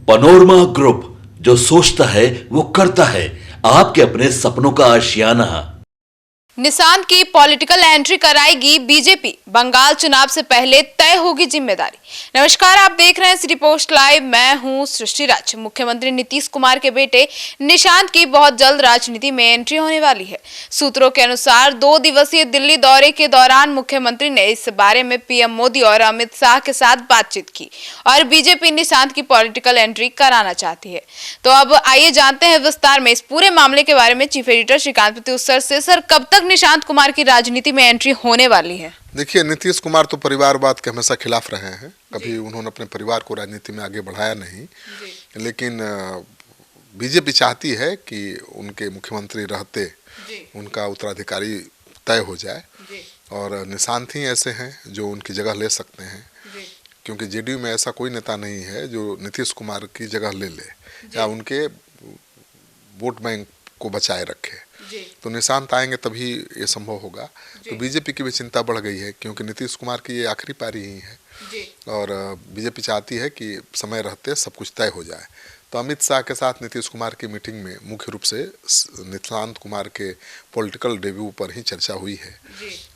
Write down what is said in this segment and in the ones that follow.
Panorama group, जो सोचता है वो करता है। आपके अपने सपनों का आशियाना। निशांत की पॉलिटिकल एंट्री कराएगी बीजेपी, बंगाल चुनाव से पहले तय होगी जिम्मेदारी। नमस्कार, आप देख रहे हैं सिटी पोस्ट लाइव। मैं हूं सृष्टि राज। मुख्यमंत्री नीतीश कुमार के बेटे निशांत की बहुत जल्द राजनीति में एंट्री होने वाली है। सूत्रों के अनुसार 2 दिवसीय दिल्ली दौरे के दौरान मुख्यमंत्री ने इस बारे में पीएम मोदी और अमित शाह के साथ बातचीत की और बीजेपी निशांत की पॉलिटिकल एंट्री कराना चाहती है। तो अब आइए जानते हैं विस्तार में इस पूरे मामले के बारे में चीफ एडिटर श्रीकांत प्रत्युत्तर से। सर, कब तक निशांत कुमार की राजनीति में एंट्री होने वाली है? देखिए, नीतीश कुमार तो परिवारवाद के हमेशा खिलाफ रहे हैं। कभी उन्होंने अपने परिवार को राजनीति में आगे बढ़ाया नहीं, लेकिन बीजेपी चाहती है कि उनके मुख्यमंत्री रहते उनका उत्तराधिकारी तय हो जाए, और निशांत ही ऐसे हैं जो उनकी जगह ले सकते हैं, क्योंकि जेडीयू में ऐसा कोई नेता नहीं है जो नीतीश कुमार की जगह ले ले या उनके वोट बैंक को बचाए रखे। तो निशांत आएंगे तभी ये संभव होगा। तो बीजेपी की भी चिंता बढ़ गई है, क्योंकि नीतीश कुमार की ये आखिरी पारी ही है और बीजेपी चाहती है कि समय रहते सब कुछ तय हो जाए। तो अमित शाह के साथ नीतीश कुमार की मीटिंग में मुख्य रूप से निशांत कुमार के पॉलिटिकल डेब्यू पर ही चर्चा हुई है,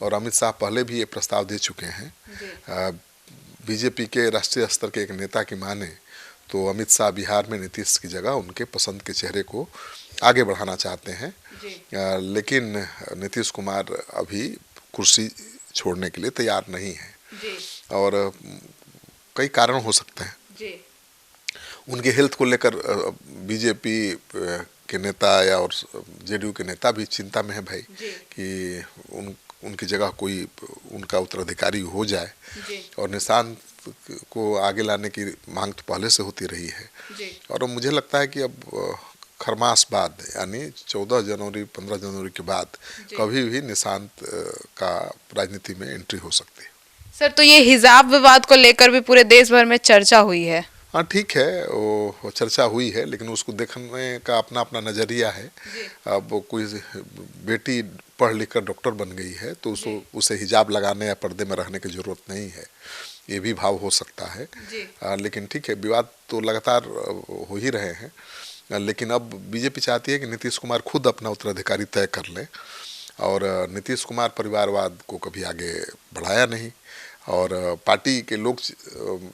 और अमित शाह पहले भी ये प्रस्ताव दे चुके हैं। बीजेपी के राष्ट्रीय स्तर के एक नेता की माने तो अमित शाह बिहार में नीतीश की जगह उनके पसंद के चेहरे को आगे बढ़ाना चाहते हैं, लेकिन नीतीश कुमार अभी कुर्सी छोड़ने के लिए तैयार नहीं है और कई कारण हो सकते हैं। उनके हेल्थ को लेकर बीजेपी के नेता या और जेडीयू के नेता भी चिंता में है भाई कि उनकी जगह कोई उनका उत्तराधिकारी हो जाए, और निशांत को आगे लाने की मांग तो पहले से होती रही है। और मुझे लगता है कि अब खरमास बाद, यानी 14 जनवरी 15 जनवरी के बाद कभी भी निशांत का राजनीति में एंट्री हो सकती है। सर, तो ये हिजाब विवाद को लेकर भी पूरे देश भर में चर्चा हुई है। हाँ, ठीक है, वो चर्चा हुई है, लेकिन उसको देखने का अपना अपना नज़रिया है। अब कोई बेटी पढ़ लिख कर डॉक्टर बन गई है तो उसे हिजाब लगाने या पर्दे में रहने की ज़रूरत नहीं है, ये भी भाव हो सकता है। लेकिन ठीक है, विवाद तो लगातार हो ही रहे हैं, लेकिन अब बीजेपी चाहती है कि नीतीश कुमार खुद अपना उत्तराधिकारी तय कर ले, और नीतीश कुमार परिवारवाद को कभी आगे बढ़ाया नहीं, और पार्टी के लोग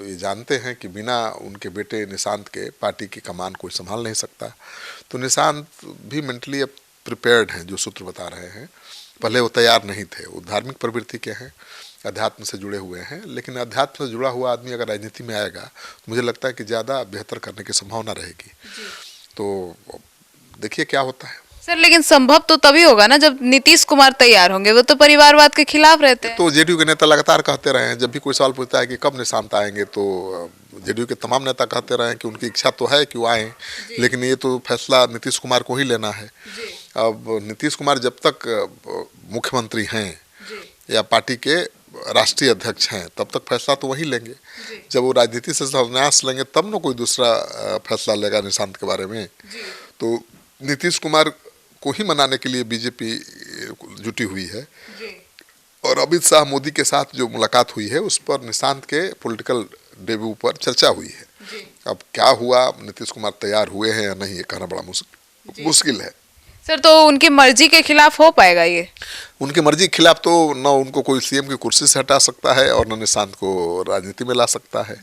ये जानते हैं कि बिना उनके बेटे निशांत के पार्टी की कमान कोई संभाल नहीं सकता। तो निशांत भी मेंटली अब प्रिपेयर्ड हैं, जो सूत्र बता रहे हैं। पहले वो तैयार नहीं थे, वो धार्मिक प्रवृत्ति के हैं, अध्यात्म से जुड़े हुए हैं, लेकिन अध्यात्म से जुड़ा हुआ आदमी अगर राजनीति में आएगा तो मुझे लगता है कि ज़्यादा बेहतर करने की संभावना रहेगी। तो देखिए क्या होता है। सर, लेकिन संभव तो तभी होगा ना जब नीतीश कुमार तैयार होंगे, वो तो परिवारवाद के खिलाफ रहते हैं। तो जेडीयू के नेता लगातार कहते रहे हैं, जब भी कोई सवाल पूछता है कि कब निशांत आएंगे, तो जेडीयू के तमाम नेता कहते रहे हैं कि उनकी इच्छा तो है कि वो आएँ, लेकिन ये तो फैसला नीतीश कुमार को ही लेना है। अब नीतीश कुमार जब तक मुख्यमंत्री हैं या पार्टी के राष्ट्रीय अध्यक्ष हैं तब तक फैसला तो वही लेंगे। जब वो राजनीति से संन्यास लेंगे तब न कोई दूसरा फैसला लेगा निशांत के बारे में। तो नीतीश कुमार को ही मनाने के लिए बीजेपी जुटी हुई है, और अमित शाह मोदी के साथ जो मुलाकात हुई है उस पर निशांत के पॉलिटिकल डेब्यू पर चर्चा हुई है। अब क्या हुआ, नीतीश कुमार तैयार हुए हैं या नहीं, ये कहना बड़ा मुश्किल है। सर, तो उनकी मर्जी के खिलाफ हो पाएगा ये? उनकी मर्जी के खिलाफ तो न उनको कोई सीएम की कुर्सी से हटा सकता है और न निशांत को राजनीति में ला सकता है।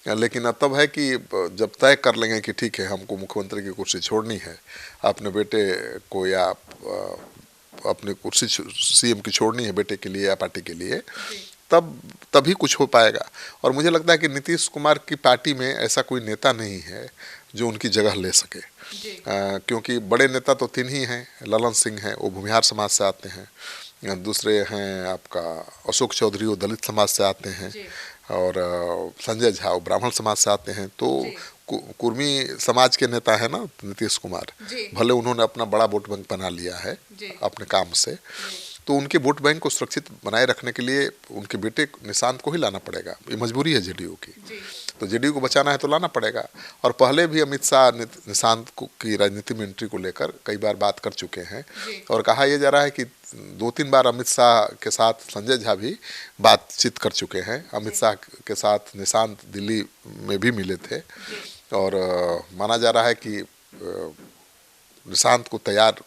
लेकिन अब तब है कि जब तय कर लेंगे कि ठीक है, हमको मुख्यमंत्री की कुर्सी छोड़नी है, अपने बेटे को या अपनी कुर्सी सीएम की छोड़नी है बेटे के लिए या पार्टी के लिए, तभी कुछ हो पाएगा। और मुझे लगता है कि नीतीश कुमार की पार्टी में ऐसा कोई नेता नहीं है जो उनकी जगह ले सके, क्योंकि बड़े नेता तो 3 ही हैं। ललन सिंह हैं, वो भूमिहार समाज से आते हैं, दूसरे हैं आपका अशोक चौधरी, वो दलित समाज से आते हैं, और संजय झा वो ब्राह्मण समाज से आते हैं। तो कुर्मी समाज के नेता है ना नीतीश कुमार, भले उन्होंने अपना बड़ा वोट बैंक बना लिया है अपने काम से, तो उनके वोट बैंक को सुरक्षित बनाए रखने के लिए उनके बेटे निशांत को ही लाना पड़ेगा। ये मजबूरी है जेडीयू की, तो जेडीयू को बचाना है तो लाना पड़ेगा। और पहले भी अमित शाह निशांत की राजनीति में एंट्री को लेकर कई बार बात कर चुके हैं, और कहा यह जा रहा है कि 2-3 बार अमित शाह के साथ संजय झा भी बातचीत कर चुके हैं। अमित शाह के साथ निशांत दिल्ली में भी मिले थे, और माना जा रहा है कि निशांत को तैयार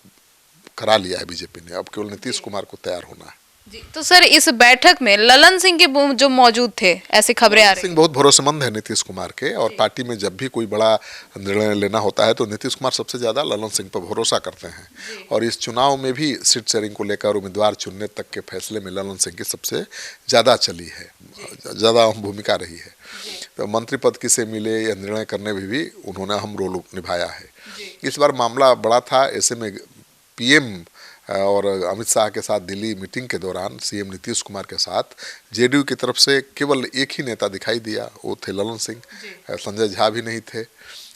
करा लिया है बीजेपी ने, अब केवल नीतीश कुमार को तैयार होना है। जी, तो सर इस बैठक में ललन सिंह के जो मौजूद थे, ऐसी खबरें आ रही सिंह बहुत भरोसेमंद है नीतीश कुमार के, और पार्टी में जब भी कोई बड़ा निर्णय लेना होता है तो नीतीश कुमार सबसे ज़्यादा ललन सिंह पर भरोसा करते हैं। और इस चुनाव में भी सीट शेयरिंग को लेकर उम्मीदवार चुनने तक के फैसले में ललन सिंह की सबसे ज़्यादा चली है, ज़्यादा अहम भूमिका रही है। तो मंत्री पद किसे मिले या निर्णय करने में भी उन्होंने अहम रोल निभाया है। इस बार मामला बड़ा था, ऐसे में पीएम और अमित शाह के साथ दिल्ली मीटिंग के दौरान सीएम नीतीश कुमार के साथ जेडीयू की तरफ से केवल एक ही नेता दिखाई दिया, वो थे ललन सिंह, संजय झा भी नहीं थे।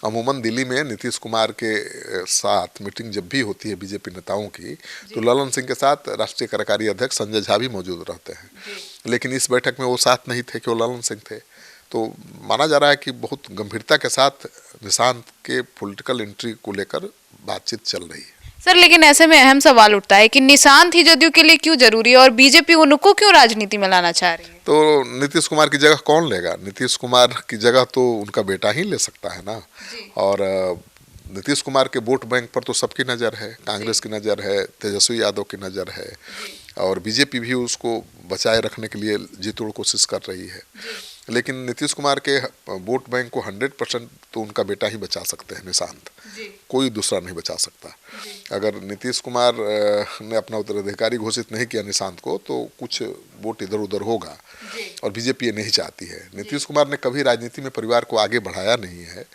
अमूमन दिल्ली में नीतीश कुमार के साथ मीटिंग जब भी होती है बीजेपी नेताओं की, तो ललन सिंह के साथ राष्ट्रीय कार्यकारी अध्यक्ष संजय झा भी मौजूद रहते हैं, लेकिन इस बैठक में वो साथ नहीं थे, केवल ललन सिंह थे। तो माना जा रहा है कि बहुत गंभीरता के साथ निशांत के पॉलिटिकल एंट्री को लेकर बातचीत चल रही है। सर लेकिन ऐसे में अहम सवाल उठता है कि निशांत ही जदयू के लिए क्यों जरूरी है और बीजेपी उनको क्यों राजनीति में लाना चाह रही है? तो नीतीश कुमार की जगह कौन लेगा? नीतीश कुमार की जगह तो उनका बेटा ही ले सकता है ना। और नीतीश कुमार के वोट बैंक पर तो सबकी नज़र है, कांग्रेस की नज़र है, तेजस्वी यादव की नज़र है, और बीजेपी भी उसको बचाए रखने के लिए जी तोड़ कोशिश कर रही है। लेकिन नीतीश कुमार के वोट बैंक को 100% तो उनका बेटा ही बचा सकते हैं, निशांत, कोई दूसरा नहीं बचा सकता। अगर नीतीश कुमार ने अपना उत्तराधिकारी घोषित नहीं किया निशांत को, तो कुछ वोट इधर उधर होगा, और बीजेपी ये नहीं चाहती है। नीतीश कुमार ने कभी राजनीति में परिवार को आगे बढ़ाया नहीं है,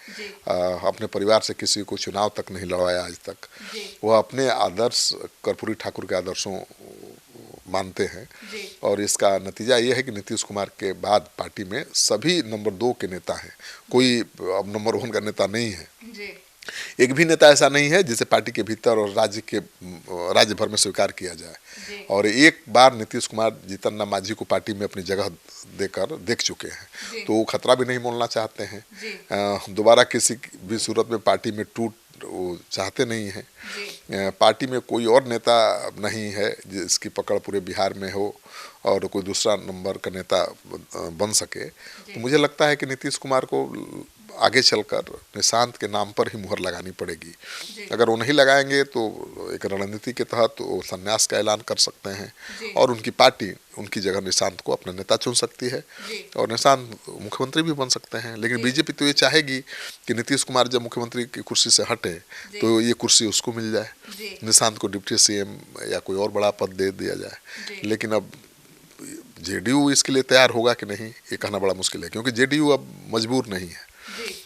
अपने परिवार से किसी को चुनाव तक नहीं लड़वाया आज तक। वह अपने आदर्श कर्पूरी ठाकुर के आदर्शों मानते हैं, और इसका नतीजा ये है कि नीतीश कुमार के बाद पार्टी में सभी नंबर 2 के नेता हैं, कोई अब नंबर 1 का नेता नहीं है। एक भी नेता ऐसा नहीं है जिसे पार्टी के भीतर और राज्य भर में स्वीकार किया जाए। और एक बार नीतीश कुमार जीतन राम मांझी को पार्टी में अपनी जगह देकर देख चुके हैं, तो वो खतरा भी नहीं मोलना चाहते हैं। दोबारा किसी भी सूरत में पार्टी में टूट वो चाहते नहीं हैं। पार्टी में कोई और नेता नहीं है जिसकी पकड़ पूरे बिहार में हो और कोई दूसरा नंबर का नेता बन सके। तो मुझे लगता है कि नीतीश कुमार को आगे चलकर निशांत के नाम पर ही मुहर लगानी पड़ेगी। अगर वो नहीं लगाएंगे तो एक रणनीति के तहत वो संन्यास का ऐलान कर सकते हैं, और उनकी पार्टी उनकी जगह निशांत को अपना नेता चुन सकती है, और निशांत मुख्यमंत्री भी बन सकते हैं। लेकिन बीजेपी तो ये चाहेगी कि नीतीश कुमार जब मुख्यमंत्री की कुर्सी से हटे तो ये कुर्सी उसको मिल जाए, निशांत को डिप्टी सीएम या कोई और बड़ा पद दे दिया जाए। लेकिन अब जेडीयू इसके लिए तैयार होगा कि नहीं, ये कहना बड़ा मुश्किल है, क्योंकि जेडीयू अब मजबूर नहीं है।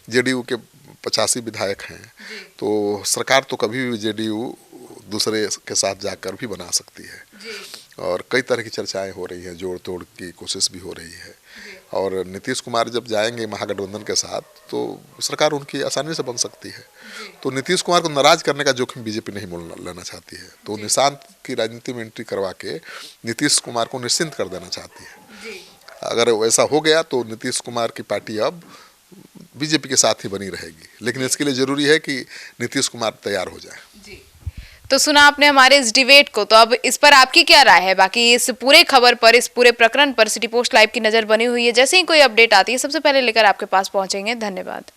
जेडीयू के 85 विधायक हैं, तो सरकार तो कभी भी जेडीयू दूसरे के साथ जाकर भी बना सकती है, और कई तरह की चर्चाएं हो रही हैं, जोड़ तोड़ की कोशिश भी हो रही है। और नीतीश कुमार जब जाएंगे महागठबंधन के साथ तो सरकार उनकी आसानी से बन सकती है। तो नीतीश कुमार को नाराज करने का जोखिम बीजेपी नहीं लेना चाहती है, तो निशांत की राजनीति में एंट्री करवा के नीतीश कुमार को निश्चिंत कर देना चाहती है। अगर ऐसा हो गया तो नीतीश कुमार की पार्टी अब बीजेपी के साथ ही बनी रहेगी, लेकिन इसके लिए जरूरी है कि नीतीश कुमार तैयार हो जाए। जी। तो सुना आपने हमारे इस डिबेट को, तो अब इस पर आपकी क्या राय है? बाकी इस पूरे खबर पर, इस पूरे प्रकरण पर सिटी पोस्ट लाइव की नजर बनी हुई है। जैसे ही कोई अपडेट आती है सबसे पहले लेकर आपके पास पहुंचेंगे। धन्यवाद।